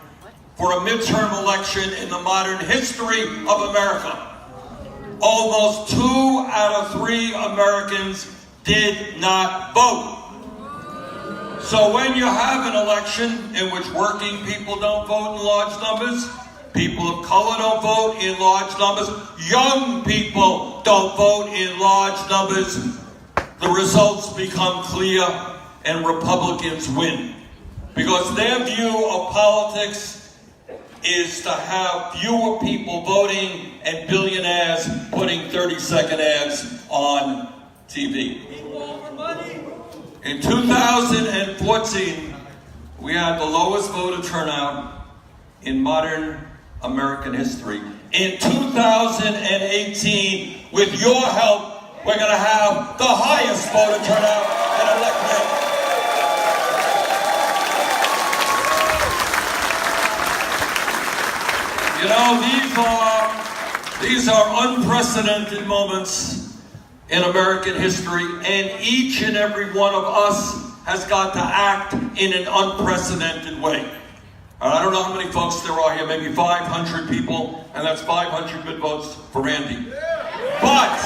for a midterm election in the modern history of America. Almost 2 out of 3 Americans did not vote. So when you have an election in which working people don't vote in large numbers, people of color don't vote in large numbers, young people don't vote in large numbers, the results become clear. and Republicans win. Because their view of politics is to have fewer people voting and billionaires putting 30-second ads on TV. In 2014, we had the lowest voter turnout in modern American history. In 2018, with your help, we're going to have the highest voter turnout in elected. You know, these are unprecedented moments in American history, and each and every one of us has got to act in an unprecedented way. I don't know how many folks there are here, maybe 500 people, and that's 500 good votes for Randy. But,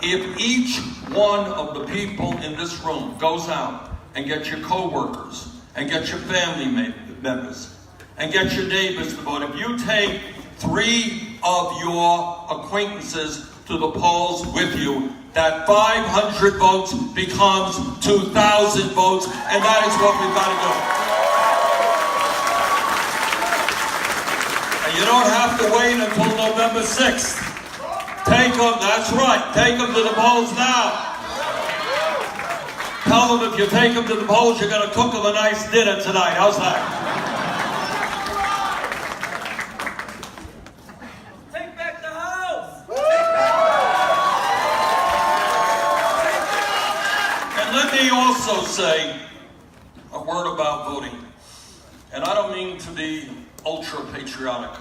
if each one of the people in this room goes out and gets your co-workers, and get your family members, and get your neighbors to vote, if you take 3 of your acquaintances to the polls with you, that 500 votes becomes 2,000 votes, and that is what we've got to do. And you don't have to wait until November 6th. Take them, that's right, take them to the polls now. Tell them if you take them to the polls, you're going to cook them a nice dinner tonight. How's that? Take back the house! And let me also say a word about voting. And I don't mean to be ultra-patriotic.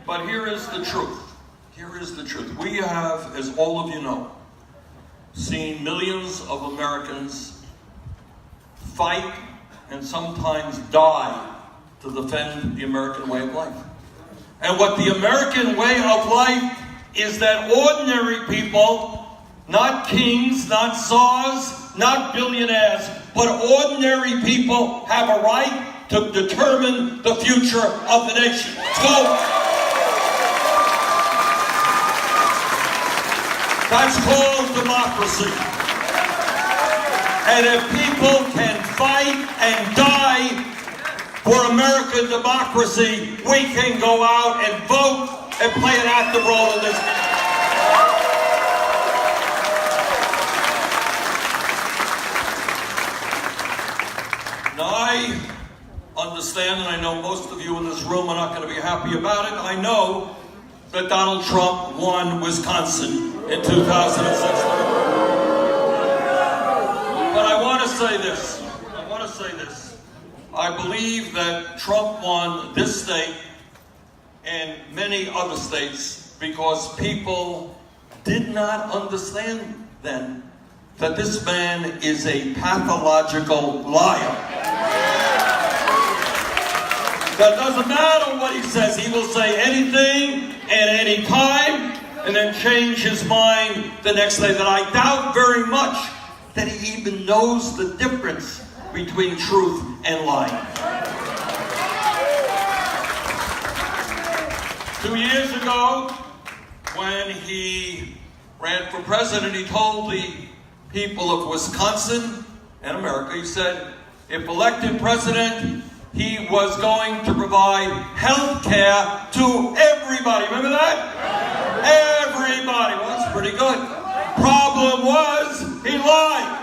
But here is the truth. Here is the truth. We have, as all of you know, seen millions of Americans fight and sometimes die to defend the American way of life. And what the American way of life is that ordinary people, not kings, not czars, not billionaires, but ordinary people have a right to determine the future of the nation. Vote. That's called democracy. And if people can fight and die for American democracy, we can go out and vote and play an active role in this. Now, I understand, and I know most of you in this room are not going to be happy about it. I know that Donald Trump won Wisconsin in 2016. But I want to say this. I believe that Trump won this state and many other states because people did not understand then that this man is a pathological liar. That doesn't matter what he says. He will say anything at any time and then change his mind the next day. That I doubt very much that he even knows the difference between truth and lying. 2 years ago, when he ran for president, he told the people of Wisconsin and America, he said, if elected president, he was going to provide health care to everybody. Remember that? Everybody. Well, that's pretty good. Problem was, he lied.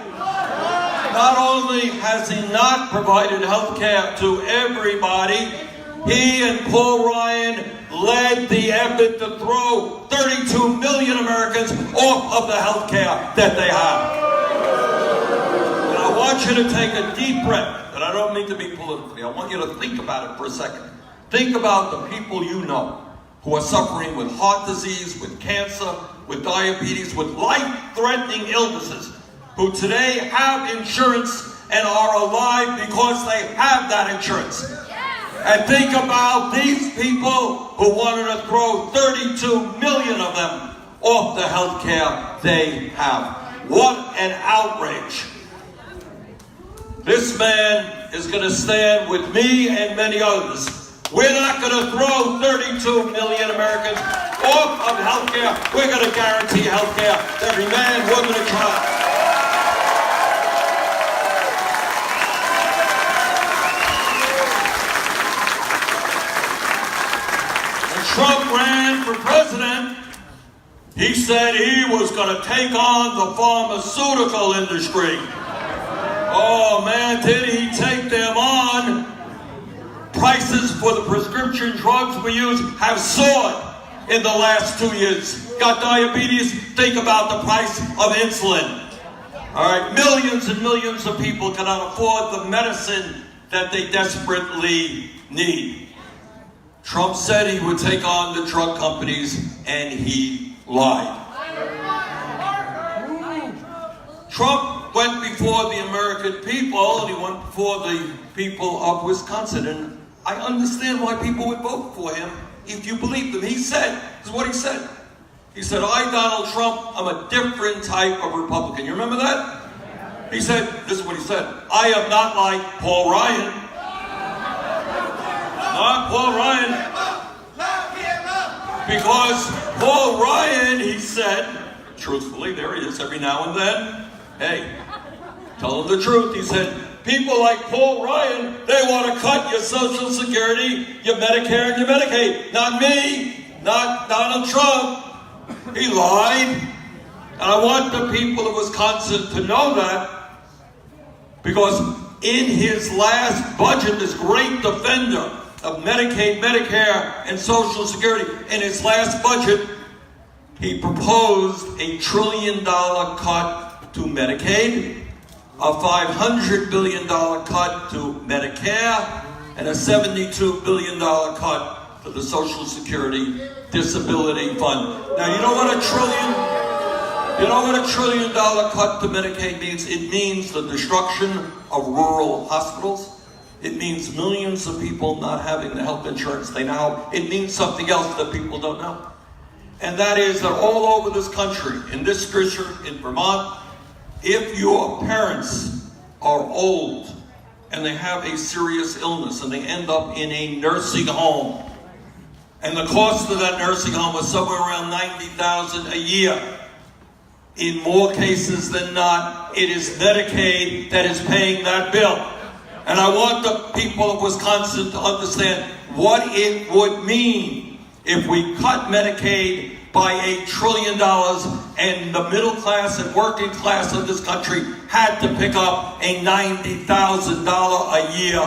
Not only has he not provided health care to everybody, he and Paul Ryan led the effort to throw 32 million Americans off of the health care that they have. And I want you to take a deep breath. And I don't mean to be politically. I want you to think about it for a second. Think about the people you know who are suffering with heart disease, with cancer, with diabetes, with life-threatening illnesses, who today have insurance and are alive because they have that insurance. And think about these people who wanted to throw 32 million of them off the health care they have. What an outrage. This man is going to stand with me and many others. We're not going to throw 32 million Americans off of health care. We're going to guarantee health care to every man, woman, and child. Trump ran for president, he said he was going to take on the pharmaceutical industry. Oh man, did he take them on? Prices for the prescription drugs we use have soared in the last 2 years. Got diabetes? Think about the price of insulin. All right, millions and millions of people cannot afford the medicine that they desperately need. Trump said he would take on the drug companies, and he lied. Trump went before the American people, and he went before the people of Wisconsin, and I understand why people would vote for him if you believe them. He said, this is what he said. He said, I, Donald Trump, I'm a different type of Republican. You remember that? He said, this is what he said, I am not like Paul Ryan. Not Paul Ryan. Because Paul Ryan, he said, truthfully, there he is every now and then, hey, tell him the truth. He said, people like Paul Ryan, they want to cut your Social Security, your Medicare, and your Medicaid. Not me, not Donald Trump. He lied. And I want the people of Wisconsin to know that, because in his last budget, this great defender of Medicaid, Medicare, and Social Security, in his last budget, he proposed $1 trillion cut to Medicaid, a $500 billion cut to Medicare, and a $72 billion cut to the Social Security Disability Fund. Now, you know what $1 trillion cut to Medicaid means? It means the destruction of rural hospitals. It means millions of people not having the health insurance they now. It means something else that people don't know. And that is that all over this country, in this district, in Vermont, if your parents are old and they have a serious illness and they end up in a nursing home, and the cost of that nursing home was somewhere around $90,000 a year, in more cases than not, it is Medicaid that is paying that bill. And I want the people of Wisconsin to understand what it would mean if we cut Medicaid by $1 trillion and the middle class and working class of this country had to pick up a $90,000 a year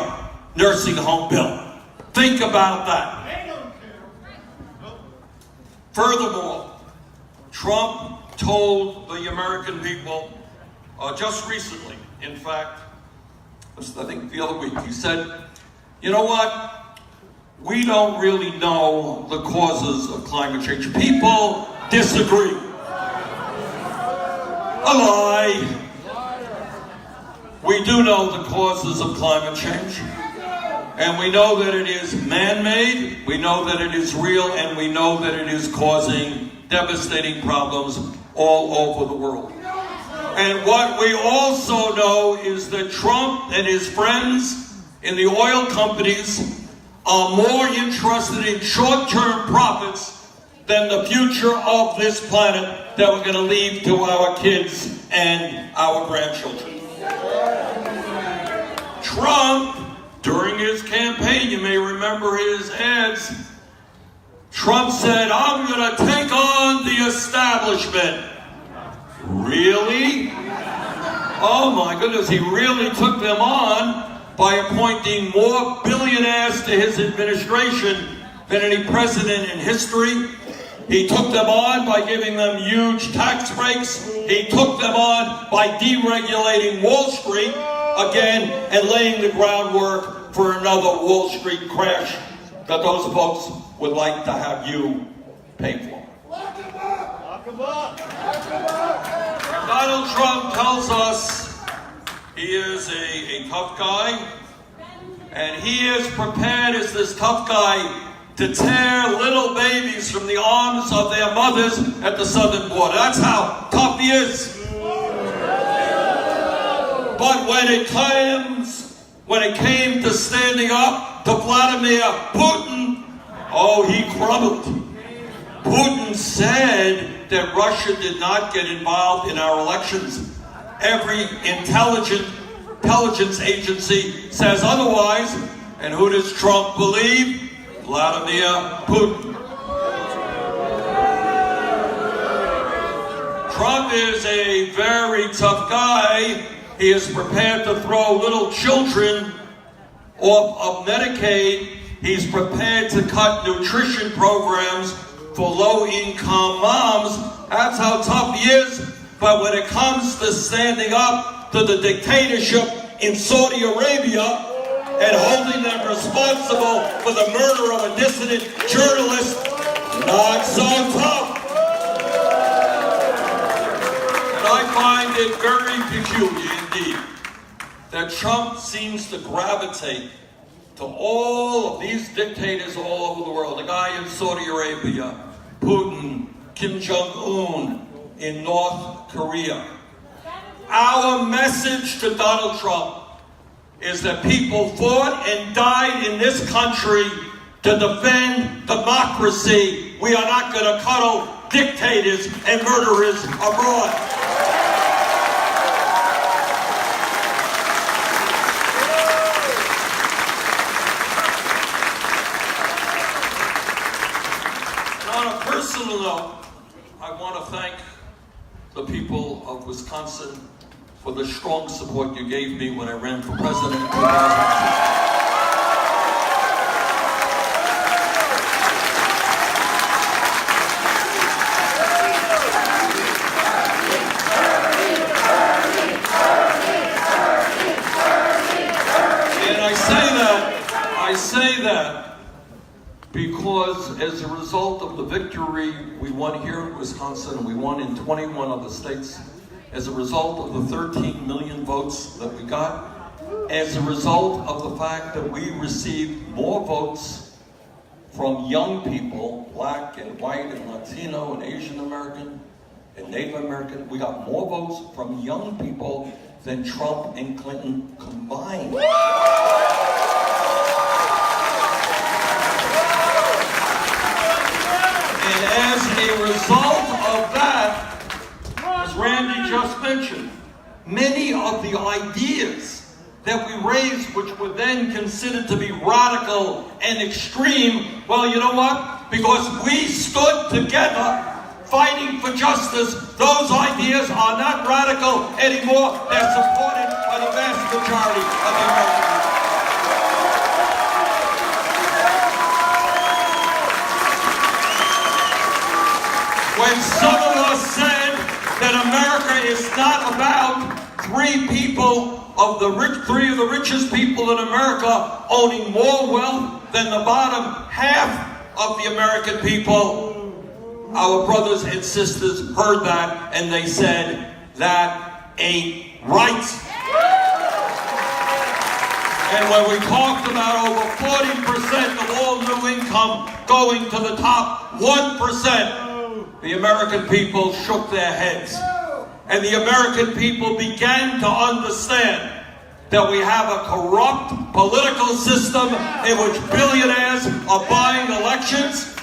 nursing home bill. Think about that. Furthermore, Trump told the American people just recently, in fact, I think the other week, he said, you know what? We don't really know the causes of climate change. People disagree. A lie. We do know the causes of climate change. And we know that it is man-made, we know that it is real, and we know that it is causing devastating problems all over the world. And what we also know is that Trump and his friends in the oil companies are more interested in short-term profits than the future of this planet that we're going to leave to our kids and our grandchildren. Trump, during his campaign, you may remember his ads, Trump said, I'm going to take on the establishment. Really? Oh my goodness, he really took them on by appointing more billionaires to his administration than any president in history. He took them on by giving them huge tax breaks. He took them on by deregulating Wall Street again and laying the groundwork for another Wall Street crash that those folks would like to have you pay for. Lock him up! Lock him up! Donald Trump tells us he is a tough guy, and he is prepared as this tough guy to tear little babies from the arms of their mothers at the southern border. That's how tough he is. But when it came to standing up to Vladimir Putin, oh, he crumbled. Putin said that Russia did not get involved in our elections. Every intelligence agency says otherwise. And who does Trump believe? Vladimir Putin. Trump is a very tough guy. He is prepared to throw little children off of Medicaid. He's prepared to cut nutrition programs for low-income moms. That's how tough he is. But when it comes to standing up to the dictatorship in Saudi Arabia and holding them responsible for the murder of a dissident journalist, not so tough. And I find it very peculiar indeed that Trump seems to gravitate to all of these dictators all over the world. The guy in Saudi Arabia, Putin, Kim Jong-un in North Korea. Our message to Donald Trump is that people fought and died in this country to defend democracy. We are not going to cuddle dictators and murderers abroad. On a personal note, I want to thank the people of Wisconsin for the strong support you gave me when I ran for president in 2002. I say that because as a result of the victory we won here in Wisconsin, we won in 21 other states, as a result of the 13 million votes that we got, as a result of the fact that we received more votes from young people, black and white and Latino and Asian American and Native American, we got more votes from young people than Trump and Clinton combined. And as a result of that, as Randy just mentioned, many of the ideas that we raised, which were then considered to be radical and extreme, well, you know what? Because we stood together fighting for justice, those ideas are not radical anymore. They're supported by the vast majority of the American people. When some of us said that America is not about three of the richest people in America owning more wealth than the bottom half of the American people, our brothers and sisters heard that and they said, that ain't right. And when we talked about over 40% of all new income going to the top 1%, the American people shook their heads. And the American people began to understand that we have a corrupt political system in which billionaires are buying elections.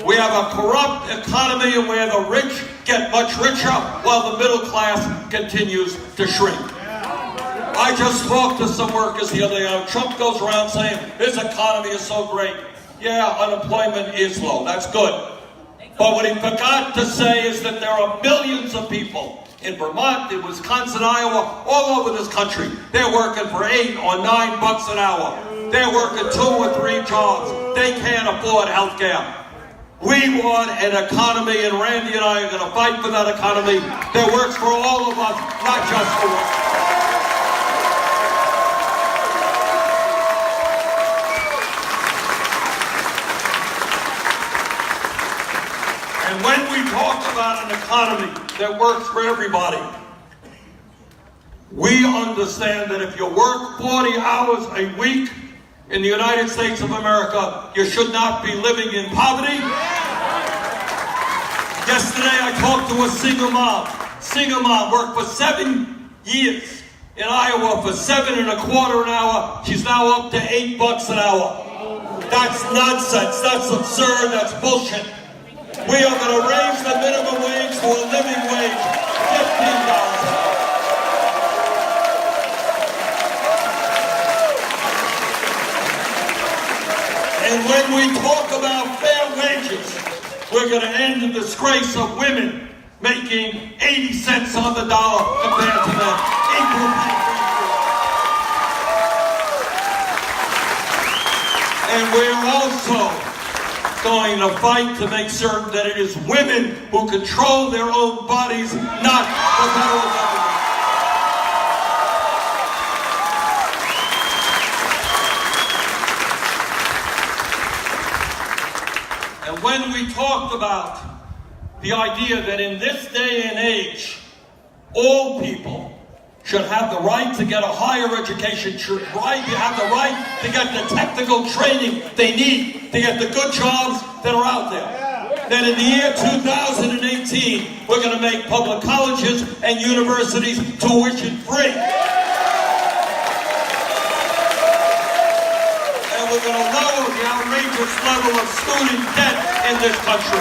We have a corrupt economy where the rich get much richer while the middle class continues to shrink. I just talked to some workers the other day. Trump goes around saying, his economy is so great. Yeah, unemployment is low. That's good. But what he forgot to say is that there are millions of people in Vermont, in Wisconsin, Iowa, all over this country. They're working for $8 or $9 an hour. They're working 2 or 3 jobs. They can't afford health care. We want an economy, and Randy and I are going to fight for that economy that works for all of us, not just for us. And when we talk about an economy that works for everybody, we understand that if you work 40 hours a week in the United States of America, you should not be living in poverty. Yesterday I talked to a single mom. Single mom worked for 7 years in Iowa for $7.25 an hour. She's now up to $8 an hour. That's nonsense. That's absurd. That's bullshit. We are going to raise the minimum wage to a living wage, $15 an hour. And when we talk about fair wages, we're going to end the disgrace of women making 80 cents on the dollar compared to the equal pay for equal. And we're also going to fight to make certain that it is women who control their own bodies, not the federal government. And when we talked about the idea that in this day and age, all people should have the right to get a higher education, should have the right to get the technical training they need to get the good jobs that are out there. That in the year 2018, we're going to make public colleges and universities tuition free. And we're going to lower the outrageous level of student debt in this country.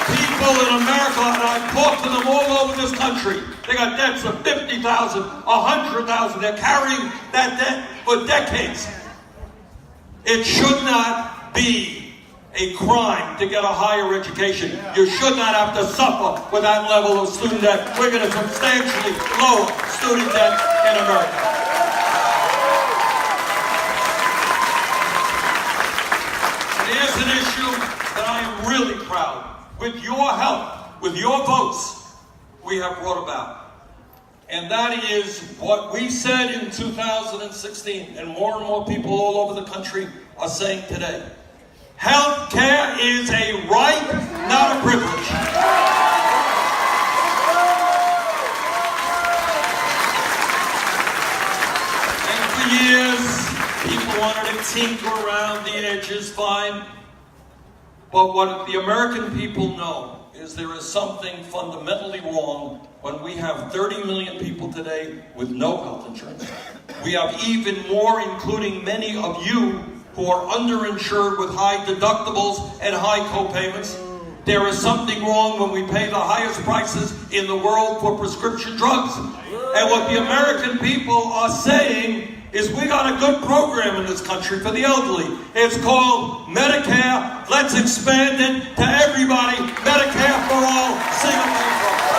People in America, and I've talked to them all over this country, they got debts of $50,000, $100,000. They're carrying that debt for decades. It should not be a crime to get a higher education. You should not have to suffer with that level of student debt. We're going to substantially lower student debt in America. Here's an issue that I am really proud of. With your help, with your votes, we have brought about. And that is what we said in 2016, and more people all over the country are saying today. Health care is a right, not a privilege. And for years, people wanted to tinker around the edges, fine. But what the American people know is there is something fundamentally wrong when we have 30 million people today with no health insurance. We have even more, including many of you, who are underinsured with high deductibles and high co-payments. There is something wrong when we pay the highest prices in the world for prescription drugs. And what the American people are saying is we got a good program in this country for the elderly. It's called Medicare. Let's expand it to everybody. Medicare for all, single pay for all.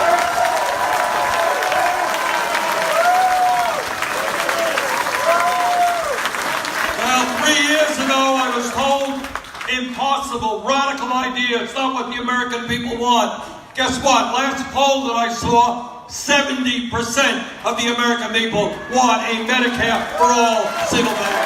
Well, 3 years ago I was told, impossible, radical idea. It's not what the American people want. Guess what? Last poll that I saw, 70% of the American people want a Medicare for all single payer.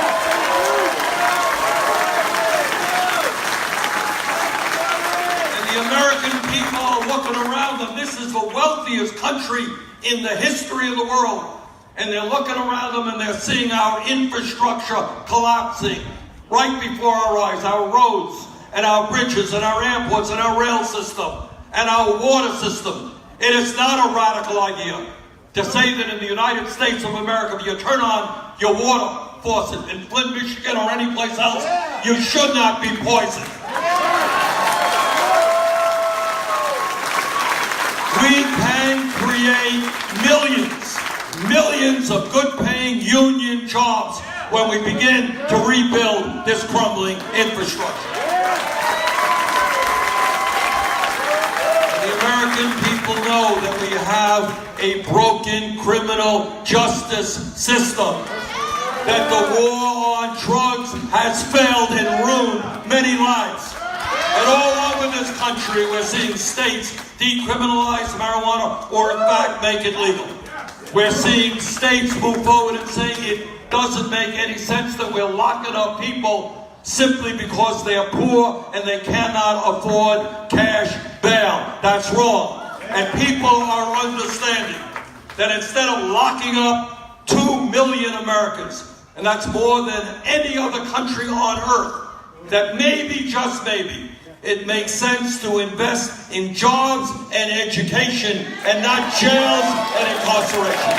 And the American people are looking around them. This is the wealthiest country in the history of the world. And they're looking around them and they're seeing our infrastructure collapsing right before our eyes. Our roads and our bridges and our airports and our rail system and our water system. It is not a radical idea to say that in the United States of America, if you turn on your water faucet in Flint, Michigan, or any place else, you should not be poisoned. We can create millions of good-paying union jobs when we begin to rebuild this crumbling infrastructure. American people know that we have a broken criminal justice system, that the war on drugs has failed and ruined many lives. And all over this country, we're seeing states decriminalize marijuana or, in fact, make it legal. We're seeing states move forward and say it doesn't make any sense that we're locking up people simply because they are poor and they cannot afford cash bail. That's wrong. And people are understanding that instead of locking up 2 million Americans, and that's more than any other country on earth, that maybe, just maybe, it makes sense to invest in jobs and education and not jails and incarceration.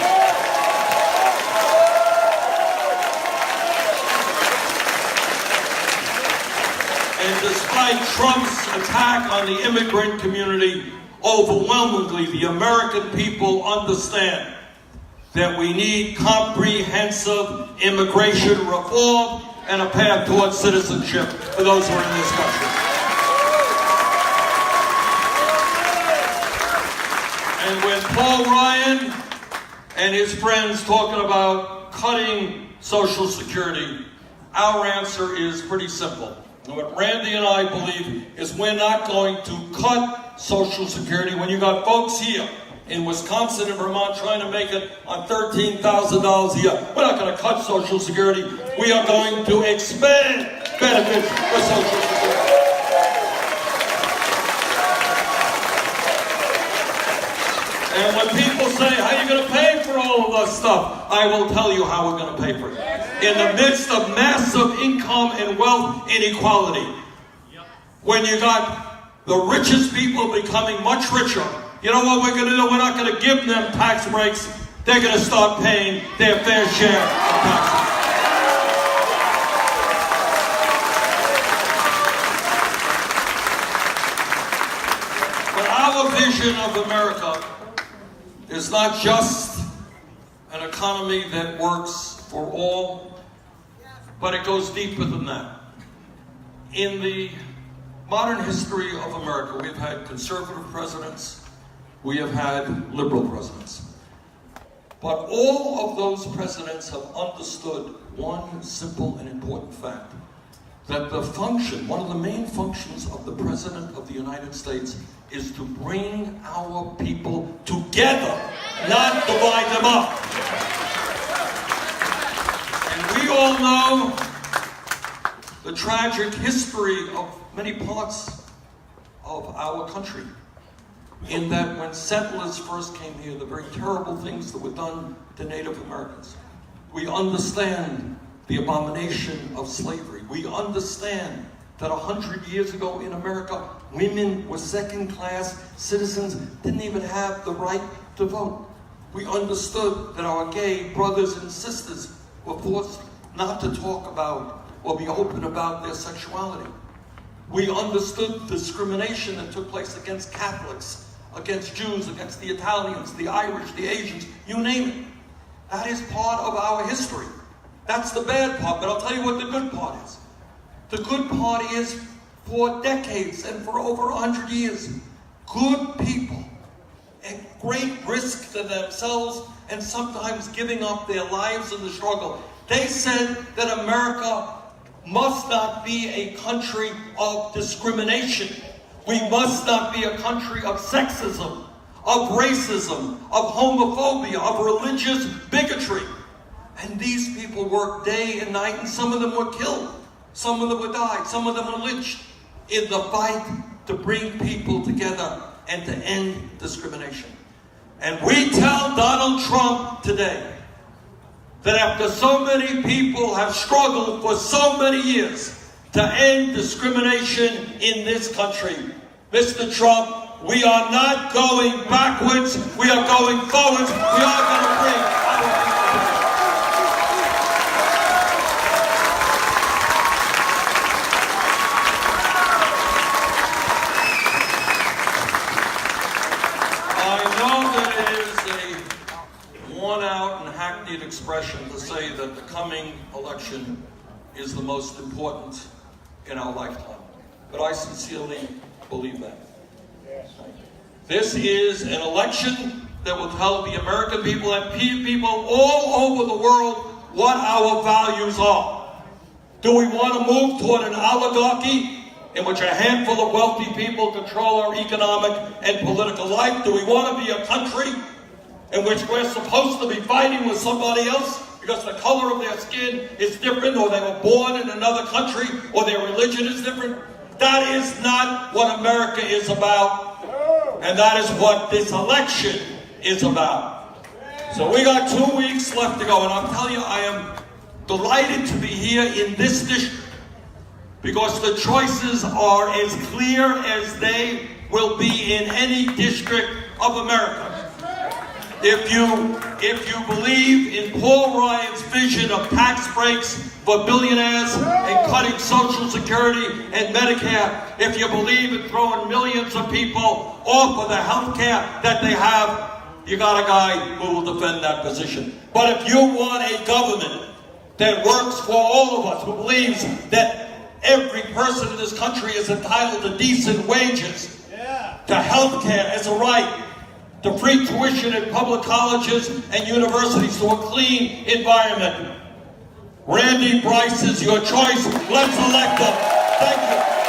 And despite Trump's attack on the immigrant community, overwhelmingly the American people understand that we need comprehensive immigration reform and a path towards citizenship for those who are in this country. And with Paul Ryan and his friends talking about cutting Social Security, our answer is pretty simple. And what Randy and I believe is we're not going to cut Social Security when you got folks here in Wisconsin and Vermont trying to make it on $13,000 a year. We're not going to cut Social Security. We are going to expand benefits for Social Security. And when people say, how are you going to pay for all of that stuff? I will tell you how we're going to pay for it. In the midst of massive income and wealth inequality, when you got the richest people becoming much richer, you know what we're going to do? We're not going to give them tax breaks. They're going to start paying their fair share of taxes. But our vision of America is not just an economy that works for all, but it goes deeper than that. In the modern history of America, we've had conservative presidents, we have had liberal presidents. But all of those presidents have understood one simple and important fact, that the function, one of the main functions of the President of the United States is to bring our people together, not divide them up. And we all know the tragic history of many parts of our country, in that when settlers first came here, the very terrible things that were done to Native Americans. We understand the abomination of slavery. We understand that 100 years ago in America, women were second-class citizens, didn't even have the right to vote. We understood that our gay brothers and sisters were forced not to talk about or be open about their sexuality. We understood the discrimination that took place against Catholics, against Jews, against the Italians, the Irish, the Asians, you name it. That is part of our history. That's the bad part, but I'll tell you what the good part is. The good part is, for decades and for over 100 years, good people at great risk to themselves and sometimes giving up their lives in the struggle, they said that America must not be a country of discrimination. We must not be a country of sexism, of racism, of homophobia, of religious bigotry. And these people worked day and night, and some of them were killed. Some of them were died. Some of them were lynched in the fight to bring people together and to end discrimination. And we tell Donald Trump today that after so many people have struggled for so many years to end discrimination in this country, Mr. Trump, we are not going backwards, we are going forwards, we are going to bring our people together. I know that it is a worn-out and hackneyed expression to say that the coming election is the most important in our lifetime, but I sincerely believe that. This is an election that will tell the American people and people all over the world what our values are. Do we want to move toward an oligarchy in which a handful of wealthy people control our economic and political life? Do we want to be a country in which we're supposed to be fighting with somebody else because the color of their skin is different, or they were born in another country, or their religion is different? That is not what America is about. And that is what this election is about. So we got 2 weeks left to go, and I'm telling you, I am delighted to be here in this district because the choices are as clear as they will be in any district of America. If you believe in Paul Ryan's vision of tax breaks for billionaires and cutting Social Security and Medicare, if you believe in throwing millions of people off of the health care that they have, you got a guy who will defend that position. But if you want a government that works for all of us, who believes that every person in this country is entitled to decent wages, to health care as a right, to free tuition at public colleges and universities, to a clean environment. Randy Bryce is your choice. Let's elect him. Thank you.